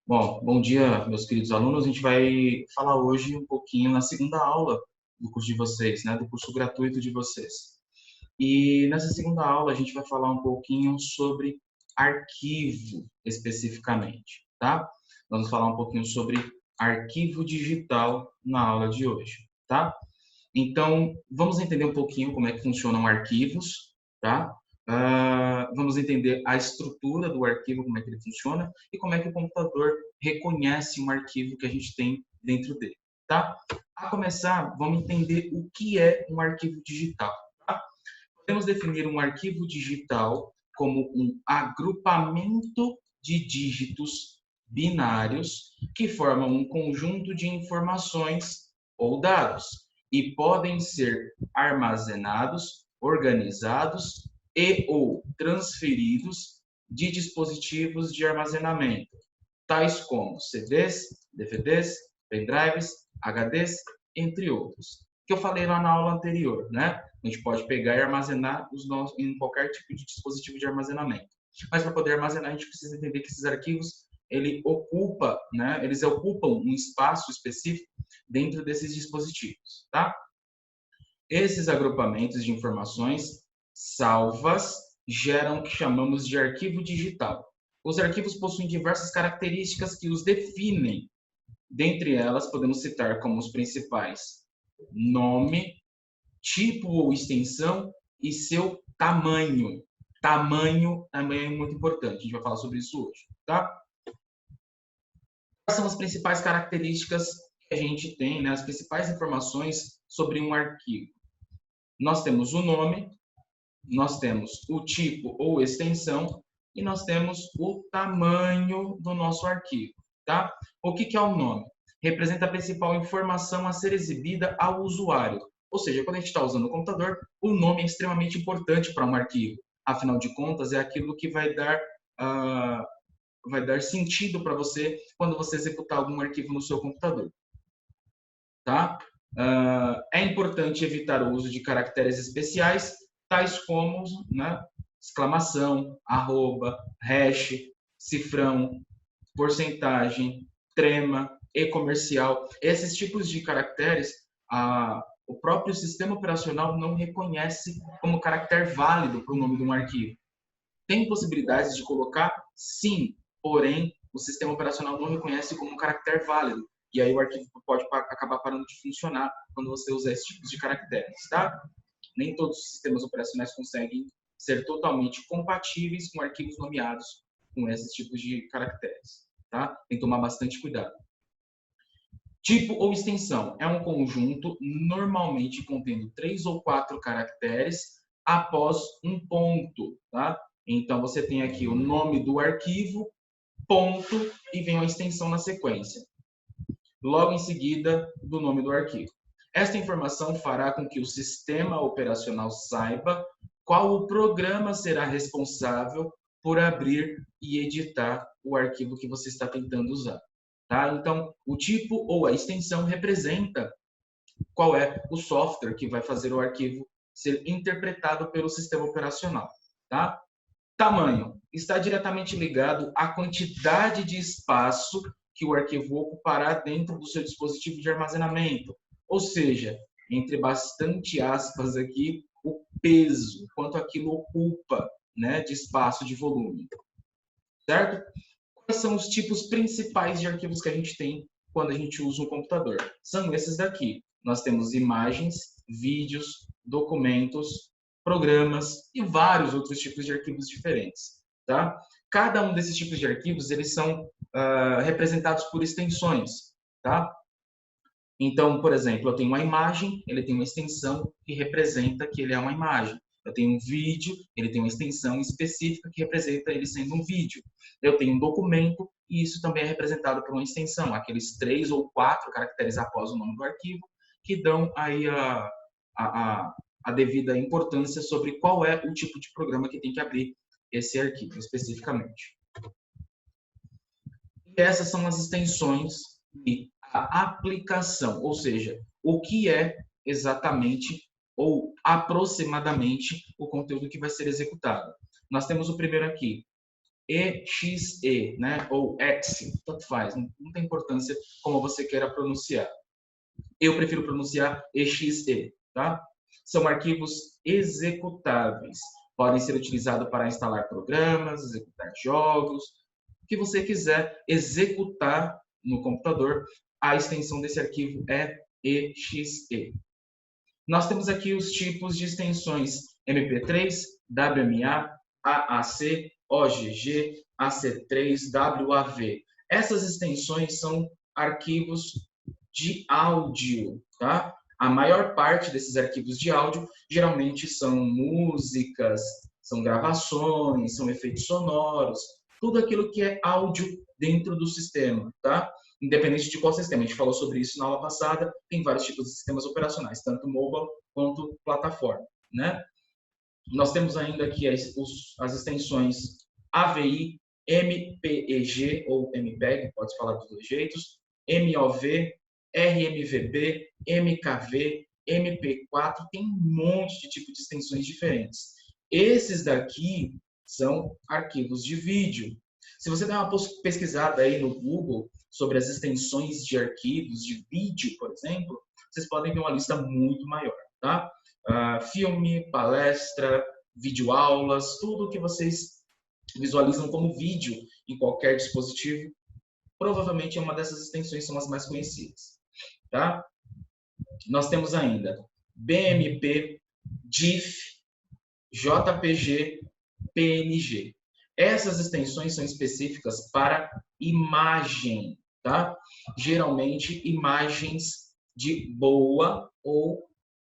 Bom, bom dia, meus queridos alunos. A gente vai falar hoje um pouquinho na segunda aula do curso de vocês, né, do curso gratuito de vocês. E nessa segunda aula a gente vai falar um pouquinho sobre arquivo especificamente, tá? Vamos falar um pouquinho sobre arquivo digital na aula de hoje, tá? Então, vamos entender um pouquinho como é que funcionam arquivos, tá? Vamos entender a estrutura do arquivo, como é que ele funciona e como é que o computador reconhece um arquivo que a gente tem dentro dele, tá? A começar, vamos entender o que é um arquivo digital, tá? Podemos definir um arquivo digital como um agrupamento de dígitos binários que formam um conjunto de informações ou dados e podem ser armazenados, organizados e ou transferidos de dispositivos de armazenamento, tais como CDs, DVDs, pendrives, HDs, entre outros. Que eu falei lá na aula anterior, né? A gente pode pegar e armazenar os nossos, em qualquer tipo de dispositivo de armazenamento. Mas para poder armazenar, a gente precisa entender que esses arquivos eles ocupam um espaço específico dentro desses dispositivos, tá? Esses agrupamentos de informações salvas geram o que chamamos de arquivo digital. Os arquivos possuem diversas características que os definem. Dentre elas, podemos citar como os principais: nome, tipo ou extensão e seu tamanho. Tamanho também é muito importante. A gente vai falar sobre isso hoje, tá? Quais são as principais características que a gente tem, né? As principais informações sobre um arquivo? Nós temos o nome, nós temos o tipo ou extensão e nós temos o tamanho do nosso arquivo, tá? O que é o nome? Representa a principal informação a ser exibida ao usuário. Ou seja, quando a gente está usando o computador, o nome é extremamente importante para um arquivo. Afinal de contas, é aquilo que vai dar sentido para você quando você executar algum arquivo no seu computador, tá? É importante evitar o uso de caracteres especiais, tais como, né, exclamação, arroba, hash, cifrão, porcentagem, trema e comercial. Esses tipos de caracteres, o próprio sistema operacional não reconhece como caractere válido para o nome de um arquivo. Tem possibilidades de colocar? Sim, porém, o sistema operacional não reconhece como um caractere válido. E aí o arquivo pode acabar parando de funcionar quando você usa esses tipos de caracteres, tá? Nem todos os sistemas operacionais conseguem ser totalmente compatíveis com arquivos nomeados com esses tipos de caracteres, tá? Tem que tomar bastante cuidado. Tipo ou extensão é um conjunto normalmente contendo 3 ou 4 caracteres após um ponto, tá? Então você tem aqui o nome do arquivo, ponto e vem uma extensão na sequência. Logo em seguida do nome do arquivo. Esta informação fará com que o sistema operacional saiba qual o programa será responsável por abrir e editar o arquivo que você está tentando usar. Tá? Então, o tipo ou a extensão representa qual é o software que vai fazer o arquivo ser interpretado pelo sistema operacional. Tá? Tamanho está diretamente ligado à quantidade de espaço que o arquivo ocupará dentro do seu dispositivo de armazenamento. Ou seja, entre bastante aspas aqui, o peso, quanto aquilo ocupa, né, de espaço, de volume. Certo? Quais são os tipos principais de arquivos que a gente tem quando a gente usa um computador? São esses daqui. Nós temos imagens, vídeos, documentos, programas e vários outros tipos de arquivos diferentes, tá? Cada um desses tipos de arquivos, eles são representados por extensões, tá? Então, por exemplo, eu tenho uma imagem, ele tem uma extensão que representa que ele é uma imagem. Eu tenho um vídeo, ele tem uma extensão específica que representa ele sendo um vídeo. Eu tenho um documento e isso também é representado por uma extensão, aqueles 3 ou 4 caracteres após o nome do arquivo, que dão aí a devida importância sobre qual é o tipo de programa que tem que abrir esse arquivo especificamente. E essas são as extensões e a aplicação, ou seja, o que é exatamente ou aproximadamente o conteúdo que vai ser executado. Nós temos o primeiro aqui, exe, né? Ou exe, tanto faz, não tem importância como você queira pronunciar. Eu prefiro pronunciar exe, tá? São arquivos executáveis. Podem ser utilizados para instalar programas, executar jogos, o que você quiser executar no computador. A extensão desse arquivo é exe. Nós temos aqui os tipos de extensões MP3, WMA, AAC, OGG, AC3, WAV. Essas extensões são arquivos de áudio, tá? A maior parte desses arquivos de áudio geralmente são músicas, são gravações, são efeitos sonoros, tudo aquilo que é áudio dentro do sistema, tá? Independente de qual sistema. A gente falou sobre isso na aula passada, tem vários tipos de sistemas operacionais, tanto mobile quanto plataforma, né? Nós temos ainda aqui as extensões AVI, MPEG ou MPEG, pode falar dos dois jeitos, MOV, RMVB, MKV, MP4, tem um monte de tipos de extensões diferentes. Esses daqui são arquivos de vídeo. Se você der uma pesquisada aí no Google sobre as extensões de arquivos de vídeo, por exemplo, vocês podem ver uma lista muito maior, tá? Filme, palestra, videoaulas, tudo que vocês visualizam como vídeo em qualquer dispositivo, provavelmente uma dessas extensões são as mais conhecidas, tá? Nós temos ainda BMP, GIF, JPG, PNG. Essas extensões são específicas para imagem, tá? Geralmente imagens de boa ou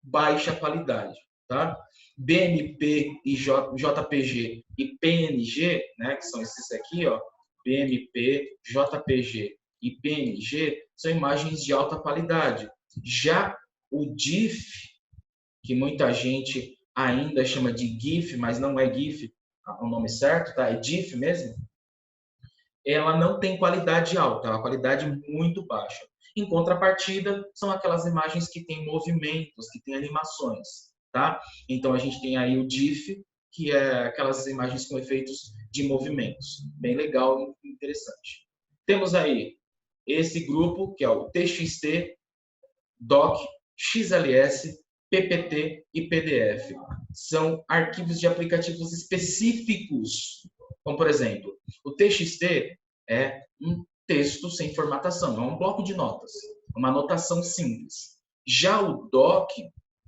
baixa qualidade, tá? BMP e JPG e PNG, né, que são esses aqui, ó, BMP, JPG e PNG, são imagens de alta qualidade. Já o GIF, que muita gente ainda chama de GIF, mas não é GIF, o nome certo, tá? É GIF mesmo. Ela não tem qualidade alta, é uma qualidade muito baixa. Em contrapartida, são aquelas imagens que têm movimentos, que têm animações, tá? Então a gente tem aí o GIF, que é aquelas imagens com efeitos de movimentos. Bem legal e interessante. Temos aí esse grupo, que é o TXT, DOC, XLS, PPT e PDF. São arquivos de aplicativos específicos. Como, por exemplo, o TXT é um texto sem formatação, é um bloco de notas, uma anotação simples. Já o DOC,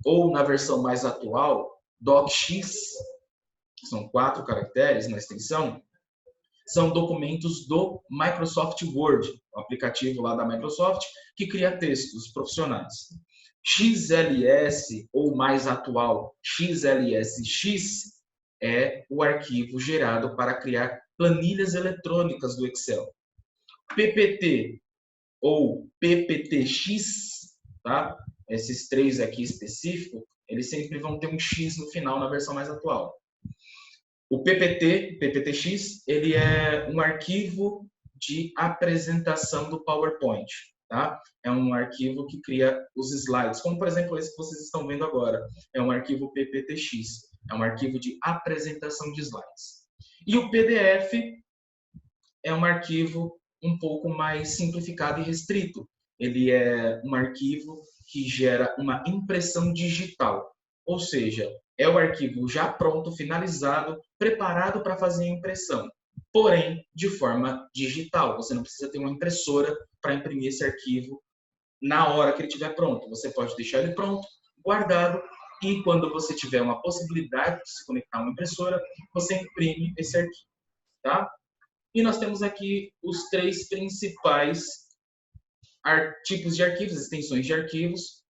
ou na versão mais atual, DOCX, são 4 caracteres na extensão, são documentos do Microsoft Word, o aplicativo lá da Microsoft, que cria textos profissionais. XLS, ou mais atual, XLSX, é o arquivo gerado para criar planilhas eletrônicas do Excel. PPT, ou PPTX, tá? Esses 3 aqui específicos, eles sempre vão ter um X no final na versão mais atual. O PPT, PPTX, ele é um arquivo de apresentação do PowerPoint, tá? É um arquivo que cria os slides, como por exemplo esse que vocês estão vendo agora. É um arquivo PPTX, é um arquivo de apresentação de slides. E o PDF é um arquivo um pouco mais simplificado e restrito. Ele é um arquivo que gera uma impressão digital, ou seja, é o arquivo já pronto, finalizado, preparado para fazer a impressão, porém de forma digital. Você não precisa ter uma impressora para imprimir esse arquivo na hora que ele estiver pronto. Você pode deixar ele pronto, guardado, e quando você tiver uma possibilidade de se conectar a uma impressora, você imprime esse arquivo, tá? E nós temos aqui os 3 principais tipos de arquivos, extensões de arquivos,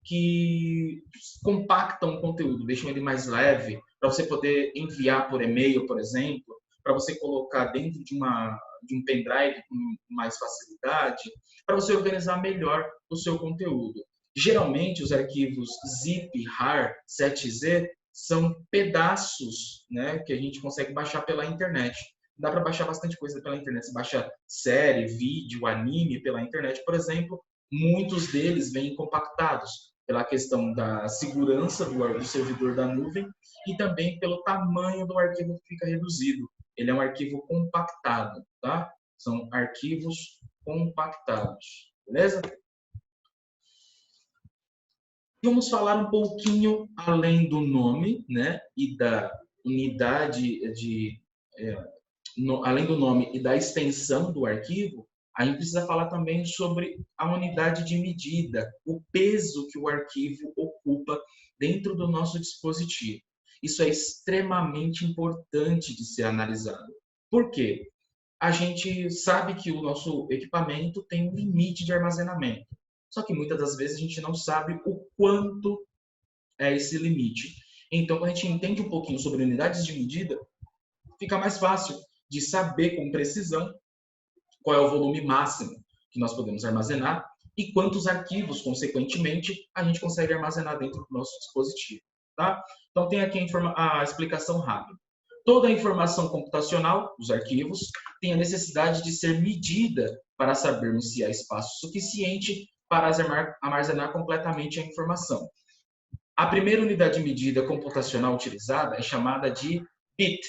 que compactam o conteúdo, deixam ele mais leve, para você poder enviar por e-mail, por exemplo, para você colocar dentro de um pendrive com mais facilidade, para você organizar melhor o seu conteúdo. Geralmente, os arquivos zip, rar, 7z são pedaços, né, que a gente consegue baixar pela internet. Dá para baixar bastante coisa pela internet. Você baixa série, vídeo, anime pela internet, por exemplo. Muitos deles vêm compactados pela questão da segurança do servidor da nuvem e também pelo tamanho do arquivo que fica reduzido. ele é um arquivo compactado, tá? São arquivos compactados, beleza? Vamos falar um pouquinho além do nome, né, e da unidade além do nome e da extensão do arquivo, a gente precisa falar também sobre a unidade de medida, o peso que o arquivo ocupa dentro do nosso dispositivo. Isso é extremamente importante de ser analisado. Por quê? A gente sabe que o nosso equipamento tem um limite de armazenamento. Só que muitas das vezes a gente não sabe o quanto é esse limite. Então, quando a gente entende um pouquinho sobre unidades de medida, fica mais fácil de saber com precisão qual é o volume máximo que nós podemos armazenar e quantos arquivos, consequentemente, a gente consegue armazenar dentro do nosso dispositivo. Tá? Então, tem aqui a explicação rápida. Toda a informação computacional, os arquivos, tem a necessidade de ser medida para sabermos se há espaço suficiente para armazenar completamente a informação. A primeira unidade de medida computacional utilizada é chamada de bit.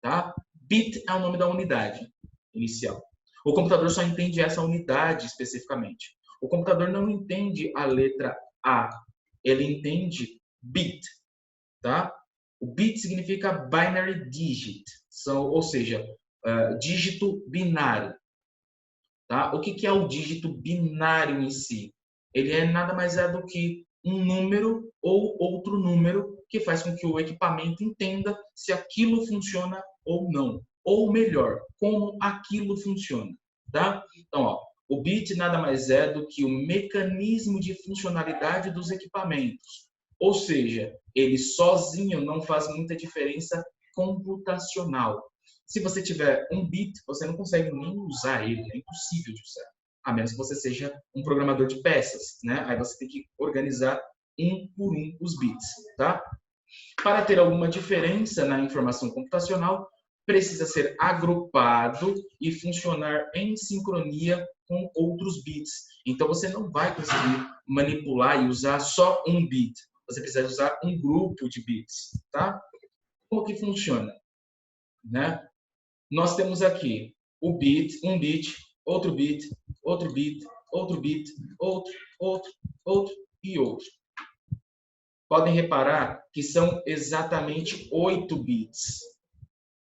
Tá? Bit é o nome da unidade inicial. O computador só entende essa unidade especificamente. O computador não entende a letra A, ele entende bit. Tá? O bit significa binary digit, ou seja, dígito binário. Tá? O que é o dígito binário em si? Ele nada mais é do que um número ou outro número que faz com que o equipamento entenda se aquilo funciona ou não. Ou melhor, como aquilo funciona. Tá? Então, ó, o bit nada mais é do que o mecanismo de funcionalidade dos equipamentos. Ou seja, ele sozinho não faz muita diferença computacional. Se você tiver um bit, você não consegue nem usar ele, é impossível de usar. A menos que você seja um programador de peças, né? Aí você tem que organizar um por um os bits, tá? Para ter alguma diferença na informação computacional, precisa ser agrupado e funcionar em sincronia com outros bits. Então, você não vai conseguir manipular e usar só um bit. Você precisa usar um grupo de bits, tá? Como que funciona? Né? Nós temos aqui o bit, um bit, outro bit, outro bit, outro bit, outro e outro. Podem reparar que são exatamente 8 bits.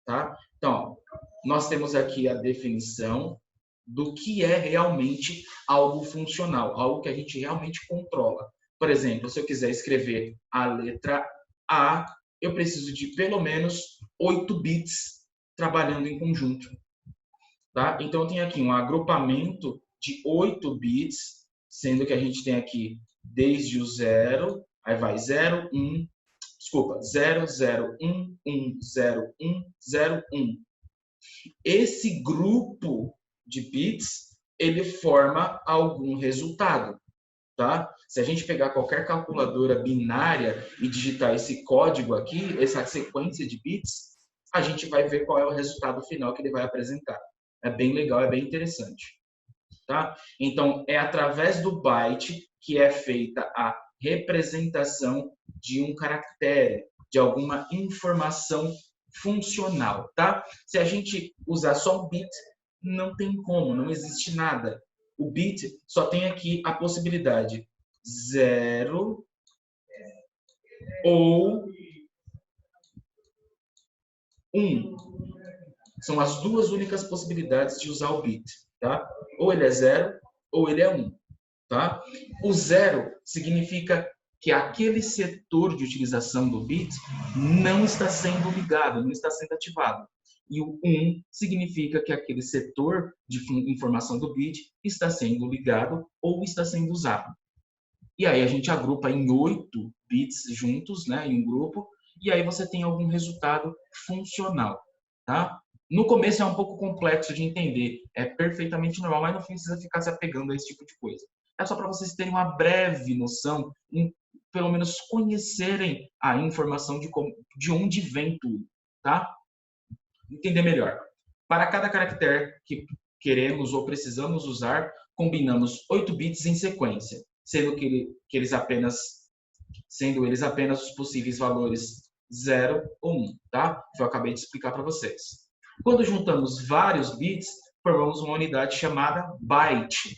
Tá? Então, nós temos aqui a definição do que é realmente algo funcional, algo que a gente realmente controla. Por exemplo, se eu quiser escrever a letra A, eu preciso de pelo menos 8 bits trabalhando em conjunto. Tá? Então, eu tenho aqui um agrupamento de 8 bits, sendo que a gente tem aqui desde o 0, aí vai 0, 1, desculpa, 0, 0, 1, 1, 0, 1, 0, 1. Esse grupo de bits, ele forma algum resultado. Tá? Se a gente pegar qualquer calculadora binária e digitar esse código aqui, essa sequência de bits, a gente vai ver qual é o resultado final que ele vai apresentar. É bem legal, é bem interessante. Tá? Então, é através do byte que é feita a representação de um caractere, de alguma informação funcional. Tá? Se a gente usar só um bit, não tem como, não existe nada. O bit só tem aqui a possibilidade 0 ou 1. São as duas únicas possibilidades de usar o bit. Tá? Ou ele é 0 ou ele é 1. Tá? O 0 significa que aquele setor de utilização do bit não está sendo ligado, não está sendo ativado. E o 1 significa que aquele setor de informação do bit está sendo ligado ou está sendo usado. E aí a gente agrupa em 8 bits juntos, né, em um grupo, e aí você tem algum resultado funcional. Tá? No começo é um pouco complexo de entender, é perfeitamente normal, mas não precisa ficar se apegando a esse tipo de coisa. É só para vocês terem uma breve noção, pelo menos conhecerem a informação de onde vem tudo. Tá? Entender melhor. Para cada caractere que queremos ou precisamos usar, combinamos 8 bits em sequência, sendo eles apenas os possíveis valores 0 ou 1, tá? Que eu acabei de explicar para vocês. Quando juntamos vários bits, formamos uma unidade chamada byte,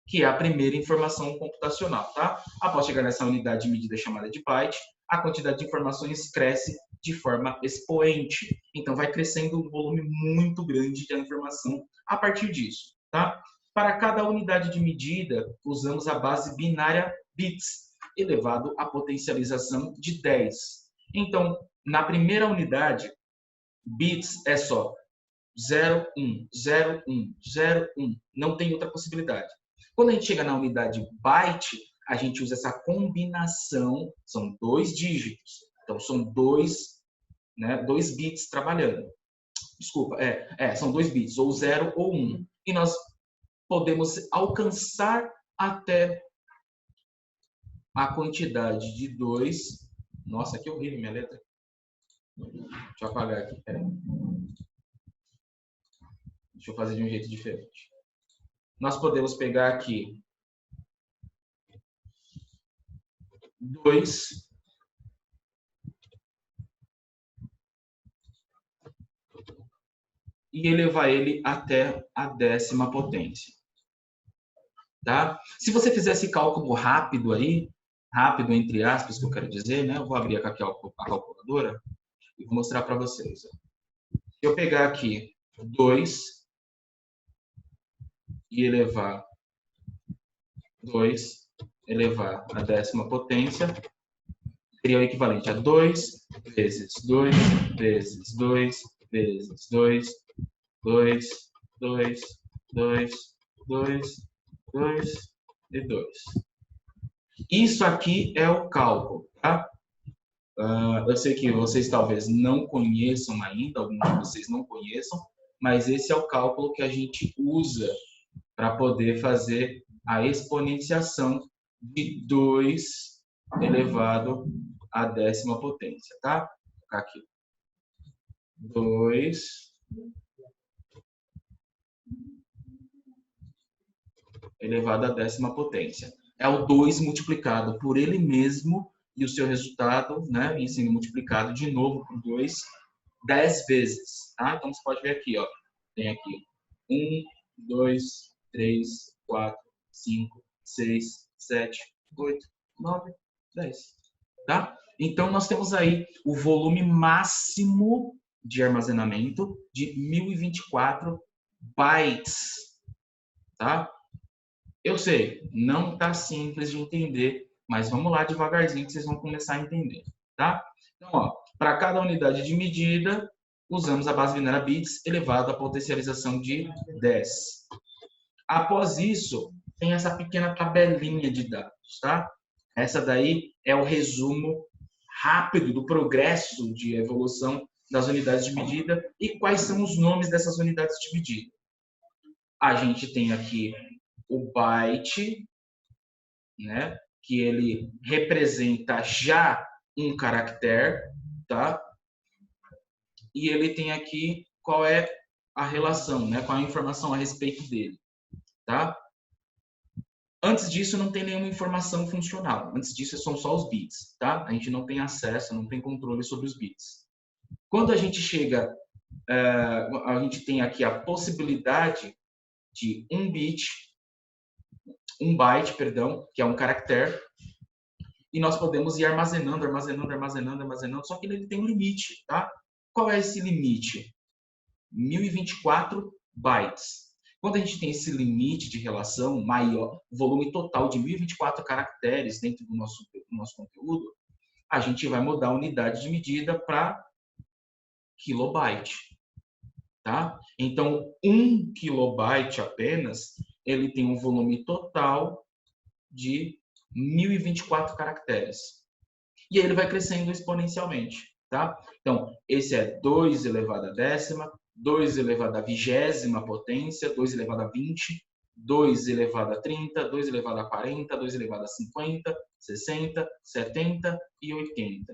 que é a primeira informação computacional, tá? Após chegar nessa unidade de medida chamada de byte, a quantidade de informações cresce de forma expoente. Então, vai crescendo um volume muito grande de informação a partir disso, tá? Para cada unidade de medida, usamos a base binária bits, elevado à potencialização de 10. Então, na primeira unidade, bits é só 0, 1, 0, 1, 0, 1. Não tem outra possibilidade. Quando a gente chega na unidade byte, a gente usa essa combinação, são 2 dígitos. Então, são 2 bits trabalhando. Desculpa, são 2 bits, ou 0 ou 1. E nós podemos alcançar até a quantidade de 2. Nossa, que horrível minha letra. Deixa eu apagar aqui, peraí. Deixa eu fazer de um jeito diferente. Nós podemos pegar aqui 2 e elevar ele até a 10ª potência. Tá? Se você fizer esse cálculo rápido aí, rápido entre aspas, que eu quero dizer, né? Eu vou abrir aqui a calculadora e vou mostrar para vocês. Se eu pegar aqui 2 e elevar 2 elevar a 10ª potência, seria o equivalente a 2 vezes 2 vezes 2 vezes 2, 2, 2, 2, 2, 2 e 2. Isso aqui é o cálculo, tá? Eu sei que vocês talvez não conheçam ainda, alguns de vocês não conheçam, mas esse é o cálculo que a gente usa para poder fazer a exponenciação de 2 elevado à 10ª potência, tá? Vou colocar aqui. 2 elevado à 10ª potência. É o 2 multiplicado por ele mesmo e o seu resultado, né, e sendo multiplicado de novo por 2, 10 vezes. Tá? Então, você pode ver aqui, ó, tem aqui 1, 2, 3, 4, 5, 6, 7, 8, 9, 10. Tá? Então, nós temos aí o volume máximo de armazenamento de 1024 bytes. Tá? Eu sei, não está simples de entender, mas vamos lá devagarzinho que vocês vão começar a entender, tá? Então, ó, para cada unidade de medida, usamos a base binária bits elevado à potencialização de 10. Após isso, tem essa pequena tabelinha de dados, tá? Essa daí é o resumo rápido do progresso de evolução das unidades de medida e quais são os nomes dessas unidades de medida. A gente tem aqui o byte, né, que ele representa já um caractere, tá? E ele tem aqui qual é a relação, né, qual é a informação a respeito dele, tá? Antes disso não tem nenhuma informação funcional. Antes disso são só os bits, tá? A gente não tem acesso, não tem controle sobre os bits. Quando a gente chega, a gente tem aqui a possibilidade de um byte, perdão, que é um caractere, e nós podemos ir armazenando, só que ele tem um limite, tá? Qual é esse limite? 1024 bytes. Quando a gente tem esse limite de relação maior, volume total de 1024 caracteres dentro do nosso conteúdo, a gente vai mudar a unidade de medida para kilobyte, tá? Então, 1 kilobyte apenas, ele tem um volume total de 1024 caracteres. E aí ele vai crescendo exponencialmente, tá? Então, esse é 2 elevado à 10ª, 2 elevado à 20ª potência, 2 elevado a 20, 2 elevado a 30, 2 elevado a 40, 2 elevado a 50, 60, 70 e 80.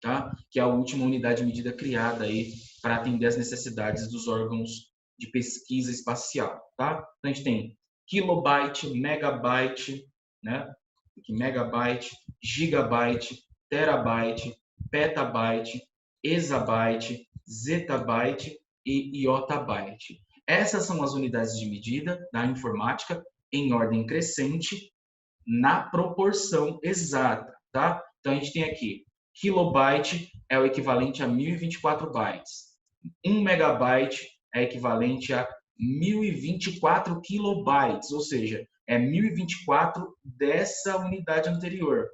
Tá? Que é a última unidade de medida criada aí para atender as necessidades dos órgãos de pesquisa espacial, tá? Então, a gente tem kilobyte, megabyte, né? Aqui, megabyte, gigabyte, terabyte, petabyte, exabyte, zettabyte e iotabyte. Essas são as unidades de medida da informática em ordem crescente na proporção exata, tá? Então a gente tem aqui, kilobyte é o equivalente a 1024 bytes. 1 megabyte é equivalente a 1024 kilobytes, ou seja, é 1024 dessa unidade anterior.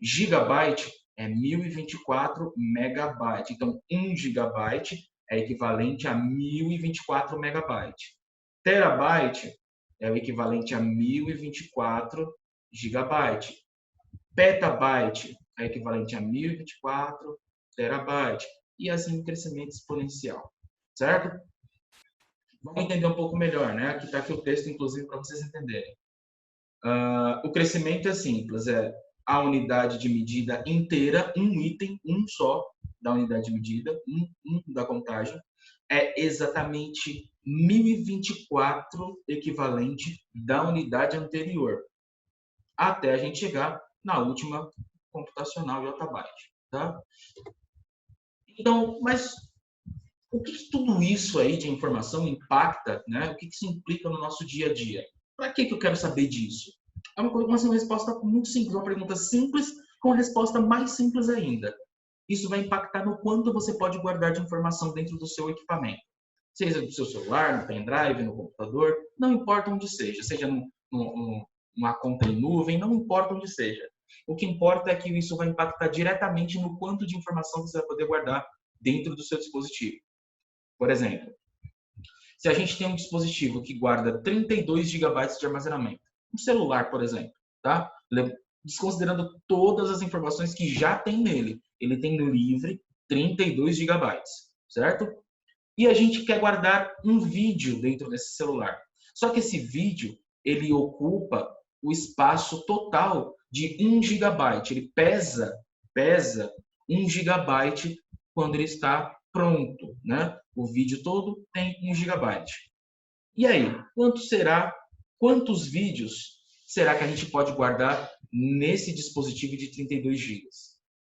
Gigabyte é 1024 megabytes. Então, 1 gigabyte é equivalente a 1024 megabytes. Terabyte é o equivalente a 1024 gigabytes. Petabyte é equivalente a 1024 terabytes. E assim em crescimento exponencial. Certo? Vamos entender um pouco melhor, né? Aqui está aqui o texto, inclusive, para vocês entenderem. O crescimento é simples, é a unidade de medida inteira, um item, um só da unidade de medida, um da contagem, é exatamente 1024 equivalente da unidade anterior, até a gente chegar na última computacional iotabyte, tá? Então, mas o que tudo isso aí de informação impacta, né? O que isso implica no nosso dia a dia? Para que eu quero saber disso? É uma resposta muito simples, uma pergunta simples com a resposta mais simples ainda. Isso vai impactar no quanto você pode guardar de informação dentro do seu equipamento. Seja do seu celular, no pendrive, no computador, não importa onde seja numa conta em nuvem, não importa onde seja. O que importa é que isso vai impactar diretamente no quanto de informação você vai poder guardar dentro do seu dispositivo. Por exemplo, se a gente tem um dispositivo que guarda 32 GB de armazenamento, um celular, por exemplo, tá? Desconsiderando todas as informações que já tem nele, ele tem no livre 32 GB, certo? E a gente quer guardar um vídeo dentro desse celular. Só que esse vídeo, ele ocupa o espaço total de 1 GB. Ele pesa 1 GB quando ele está pronto, né? O vídeo todo tem 1 GB. E aí, quantos vídeos será que a gente pode guardar nesse dispositivo de 32 GB?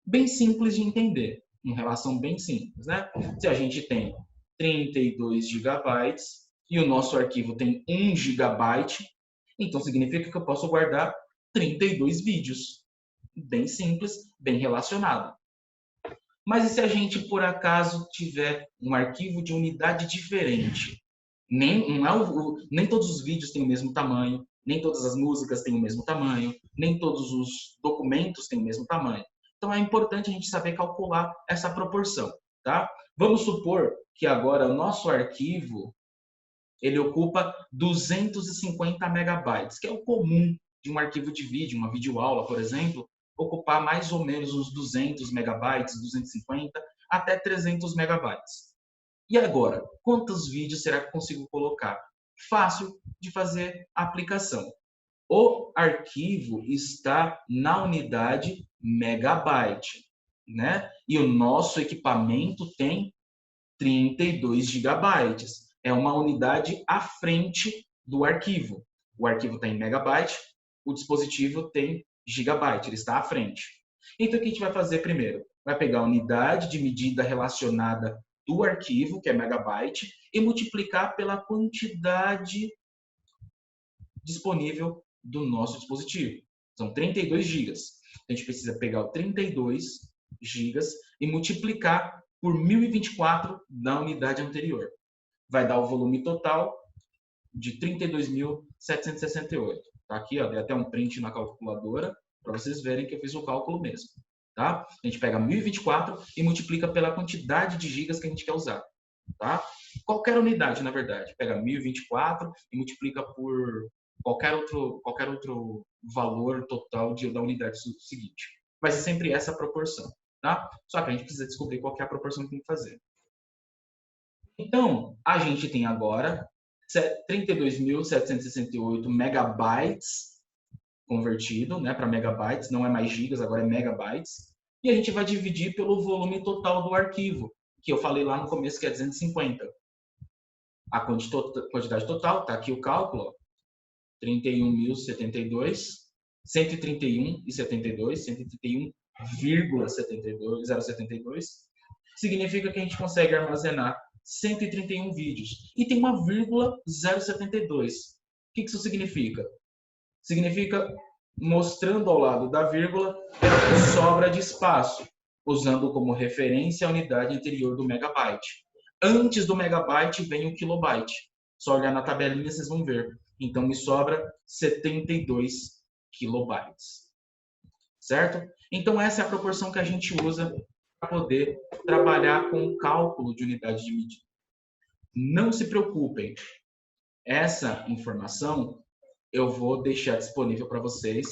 Bem simples de entender, uma relação bem simples, né? Se a gente tem 32 GB e o nosso arquivo tem 1 GB, então significa que eu posso guardar 32 vídeos. Bem simples, bem relacionado. Mas e se a gente, por acaso, tiver um arquivo de unidade diferente? Nem todos os vídeos têm o mesmo tamanho, nem todas as músicas têm o mesmo tamanho, nem todos os documentos têm o mesmo tamanho. Então, é importante a gente saber calcular essa proporção, tá? Vamos supor que agora o nosso arquivo, ele ocupa 250 megabytes, que é o comum de um arquivo de vídeo, uma videoaula, por exemplo, ocupar mais ou menos uns 200 megabytes, 250 até 300 megabytes. E agora, quantos vídeos será que eu consigo colocar? Fácil de fazer a aplicação. O arquivo está na unidade megabyte, né? E o nosso equipamento tem 32 gigabytes. É uma unidade à frente do arquivo. O arquivo está em megabyte, o dispositivo tem gigabyte, ele está à frente. Então, o que a gente vai fazer primeiro? Vai pegar a unidade de medida relacionada do arquivo, que é megabyte, e multiplicar pela quantidade disponível do nosso dispositivo. São 32 gigas. A gente precisa pegar o 32 gigas e multiplicar por 1024 da unidade anterior. Vai dar o volume total de 32.768. Tá aqui, ó, dei até um print na calculadora para vocês verem que eu fiz o cálculo mesmo. Tá? A gente pega 1024 e multiplica pela quantidade de gigas que a gente quer usar. Tá? Qualquer unidade, na verdade. Pega 1024 e multiplica por qualquer outro valor total da unidade seguinte. Vai ser sempre essa proporção. Tá? Só que a gente precisa descobrir qual é a proporção que tem que fazer. Então, a gente tem agora 32.768 megabytes convertido, né, para megabytes, não é mais gigas, agora é megabytes. E a gente vai dividir pelo volume total do arquivo, que eu falei lá no começo que é 250. A quantidade total, está aqui o cálculo, 31.072, 131,72, 131 0,72, significa que a gente consegue armazenar 131 vídeos. E tem uma vírgula 0,72. O que isso significa? Significa, mostrando ao lado da vírgula, sobra de espaço, usando como referência a unidade anterior do megabyte. Antes do megabyte vem o kilobyte. Só olhar na tabelinha vocês vão ver. Então me sobra 72 kilobytes. Certo? Então essa é a proporção que a gente usa para poder trabalhar com o cálculo de unidade de medida. Não se preocupem. Essa informação eu vou deixar disponível para vocês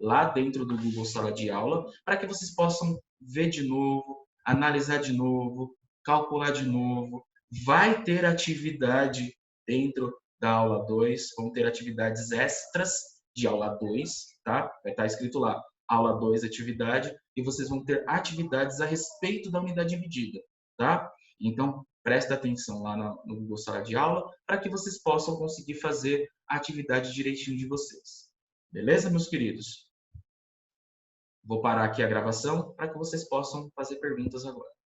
lá dentro do Google Sala de Aula, para que vocês possam ver de novo, analisar de novo, calcular de novo. Vai ter atividade dentro da aula 2, vão ter atividades extras de aula 2, tá? Vai estar escrito lá, aula 2, atividade, e vocês vão ter atividades a respeito da unidade de medida, tá? Então, presta atenção lá no Google Sala de Aula, para que vocês possam conseguir fazer a atividade direitinho de vocês. Beleza, meus queridos? Vou parar aqui a gravação para que vocês possam fazer perguntas agora.